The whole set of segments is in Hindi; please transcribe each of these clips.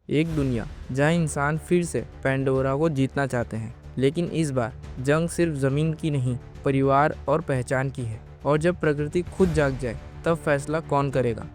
एक दुनिया जहां इंसान फिर से पेंडोरा को जीतना चाहते हैं, लेकिन इस बार जंग सिर्फ जमीन की नहीं, परिवार और पहचान की है। और जब प्रकृति खुद जाग जाए तब फैसला कौन करेगा।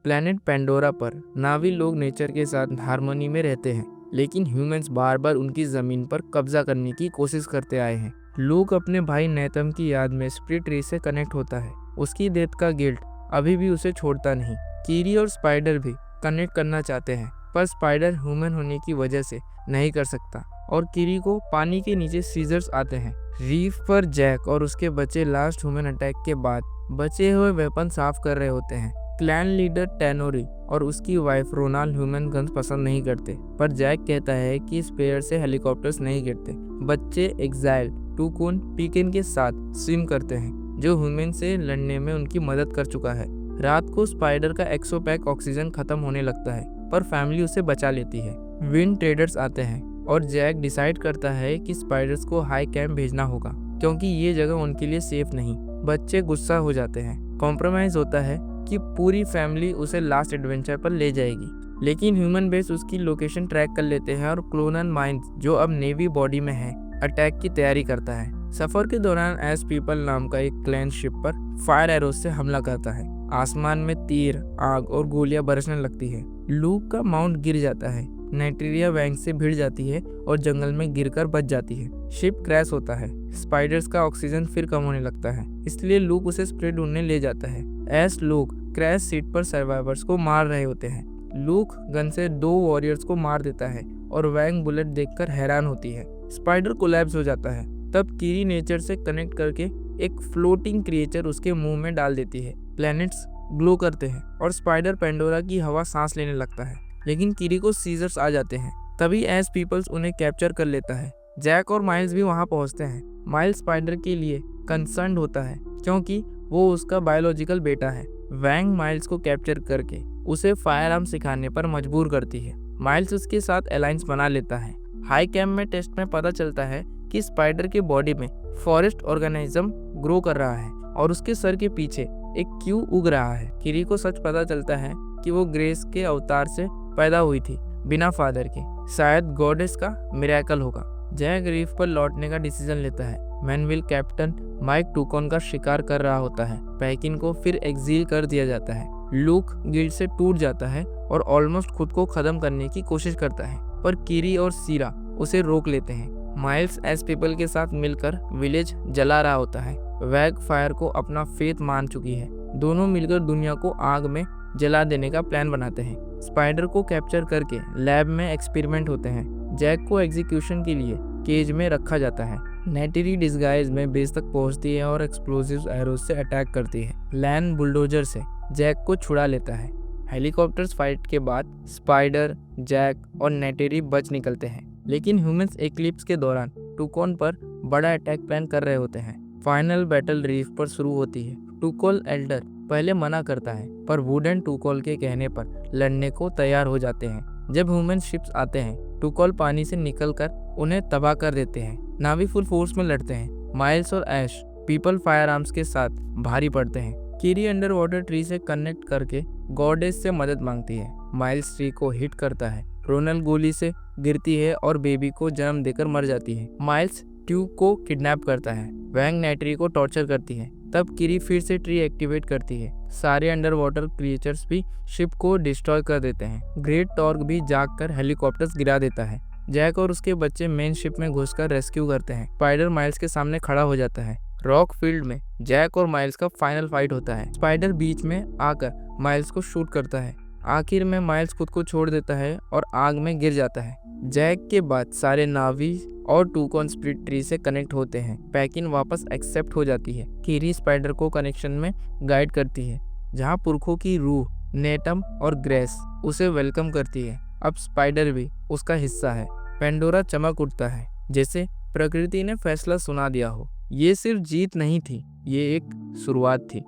प्लेनेट पेंडोरा पर नावी लोग नेचर के साथ हार्मनी में रहते हैं, लेकिन ह्यूमंस बार बार उनकी जमीन पर कब्जा करने की कोशिश करते आए हैं। लूक अपने भाई नेथम की याद में स्प्लिट ट्री से कनेक्ट होता है। उसकी डेथ का गिल्ट अभी भी उसे छोड़ता नहीं। कीरी और स्पाइडर भी कनेक्ट करना चाहते हैं, पर स्पाइडर ह्यूमन होने की वजह से नहीं कर सकता और कीरी को पानी के नीचे सीजर्स आते हैं। रीफ पर जैक और उसके बच्चे लास्ट ह्यूमन अटैक के बाद बचे हुए वेपन साफ कर रहे होते हैं। क्लैन लीडर टेनोरी और उसकी वाइफ रोनाल ह्यूमन गन्स पसंद नहीं करते, पर जैक कहता है कि स्पेयर से हेलीकॉप्टर्स नहीं गिरते। बच्चे एक्साइल टूकून पीकिन के साथ स्विम करते हैं, जो ह्यूमन से लड़ने में उनकी मदद कर चुका है। रात को स्पाइडर का एक्सोपैक ऑक्सीजन खत्म होने लगता है, पर फैमिली उसे बचा लेती है। विंड ट्रेडर्स आते हैं और जैक डिसाइड करता है कि स्पाइडर्स को हाई कैंप भेजना होगा, क्योंकि ये जगह उनके लिए सेफ नहीं। बच्चे गुस्सा हो जाते हैं। कॉम्प्रोमाइज होता है कि पूरी फैमिली उसे लास्ट एडवेंचर पर ले जाएगी, लेकिन ह्यूमन बेस उसकी लोकेशन ट्रैक कर लेते हैं और क्लोनल माइंस, जो अब नेवी बॉडी में है, अटैक की तैयारी करता है। सफर के दौरान एस पीपल नाम का एक क्लैन शिप पर फायर एरोज से हमला करता है। आसमान में तीर, आग और गोलियां बरसने लगती है। लूक का माउंट गिर जाता है। नाइट्रिया वैंग से भिड़ जाती है और जंगल में गिरकर बच जाती है। शिप क्रैश होता है। स्पाइडर्स का ऑक्सीजन फिर कम होने लगता है, इसलिए लूक उसे स्प्रे ढूंढने ले जाता है। एस लूक क्रैश सीट पर सर्वाइवर्स को मार रहे होते हैं। लूक गन से 2 वॉरियर्स को मार देता है और वैंग बुलेट देखकर हैरान होती है। स्पाइडर कोलैप्स हो जाता है। तब कीरी नेचर से कनेक्ट करके एक फ्लोटिंग क्रिएचर उसके मुंह में डाल देती है। प्लैनेट्स ग्लो करते हैं और स्पाइडर पेंडोरा की हवा सांस लेने लगता है, लेकिन कीरी को सीजर्स आ जाते हैं। तभी एस पीपल्स उन्हें कैप्चर कर लेता है। जैक और माइल्स भी वहां पहुंचते हैं। माइल्स स्पाइडर के लिए कंसर्न्ड होता है, क्योंकि वो उसका बायोलॉजिकल बेटा है। वैंग माइल्स को कैप्चर करके उसे फायर आर्म सिखाने पर मजबूर करती है। माइल्स उसके साथ अलायंस बना लेता है। हाई कैंप में टेस्ट में पता चलता है कि स्पाइडर के बॉडी में फॉरेस्ट ऑर्गेनिज्म ग्रो कर रहा है और उसके सर के पीछे एक क्यू उग रहा है। कीरी को सच पता चलता है कि वो ग्रेस के अवतार से पैदा हुई थी, बिना फादर के। शायद गॉडेस का मिरेकल होगा। जैक रीफ पर लौटने का डिसीजन लेता है। मैनविल कैप्टन माइक टूकॉन का शिकार कर रहा होता है। पैकिन को फिर एक्सील कर दिया जाता है। लूक गिल्ड से टूट जाता है और ऑलमोस्ट खुद को खत्म करने की कोशिश करता है, पर कीरी और सीरा उसे रोक लेते हैं। माइल्स एस पीपल के साथ मिलकर विलेज जला रहा होता है। वैग फायर को अपना फेथ मान चुकी है। दोनों मिलकर दुनिया को आग में जला देने का प्लान बनाते हैं। स्पाइडर को कैप्चर करके लैब में एक्सपेरिमेंट होते हैं। जैक को एग्जीक्यूशन के लिए केज में रखा जाता है। नेटरी डिस्गाइज में बेस तक पहुंचती है और एक्सप्लोसिव एरोज से अटैक करती है। लैन बुलडोजर से जैक को छुड़ा लेता है। हेलीकॉप्टर्स फाइट के बाद स्पाइडर, जैक और नेटरी बच निकलते हैं, लेकिन ह्यूमंस एक्लिप्स के दौरान टूकॉन पर बड़ा अटैक प्लान कर रहे होते हैं। फाइनल बैटल रीफ पर शुरू होती है। टूकॉल एल्डर पहले मना करता है, पर वुडन टूकॉल के कहने पर लड़ने को तैयार हो जाते हैं। जब ह्यूमन शिप्स आते हैं, टूकॉल पानी से निकलकर उन्हें तबाह कर देते हैं। नावी फुल फोर्स में लड़ते हैं। माइल्स और ऐश पीपल फायर आर्म्स के साथ भारी पड़ते हैं। कीरी अंडर वाटर ट्री से कनेक्ट करके गॉडेस से मदद मांगती है। माइल्स ट्री को हिट करता है। रोनल गोली से गिरती है और बेबी को जन्म देकर मर जाती है। माइल्स ट्यूब को किडनैप करता है। वैंग नेटरी को टॉर्चर करती है। तब कीरी फिर से ट्री एक्टिवेट करती है। सारे अंडर वाटर क्रिएचर्स भी शिप को डिस्ट्रॉय कर देते हैं। ग्रेट टॉर्क भी जागकर हेलीकॉप्टर्स गिरा देता है। जैक और उसके बच्चे मेन शिप में घुसकर रेस्क्यू करते हैं। स्पाइडर माइल्स के सामने खड़ा हो जाता है। रॉक फील्ड में जैक और माइल्स का फाइनल फाइट होता है। स्पाइडर बीच में आकर माइल्स को शूट करता है। आखिर में माइल्स खुद को छोड़ देता है और आग में गिर जाता है। जैक के बाद सारे नावी और टूकॉन स्प्लिट ट्री से कनेक्ट होते हैं। पैकिन वापस एक्सेप्ट हो जाती है। कीरी स्पाइडर को कनेक्शन में गाइड करती है, जहां पुरखों की रूह नेटम और ग्रेस उसे वेलकम करती है। अब स्पाइडर भी उसका हिस्सा है। पेंडोरा चमक उठता है, जैसे प्रकृति ने फैसला सुना दिया हो। ये सिर्फ जीत नहीं थी, ये एक शुरुआत थी।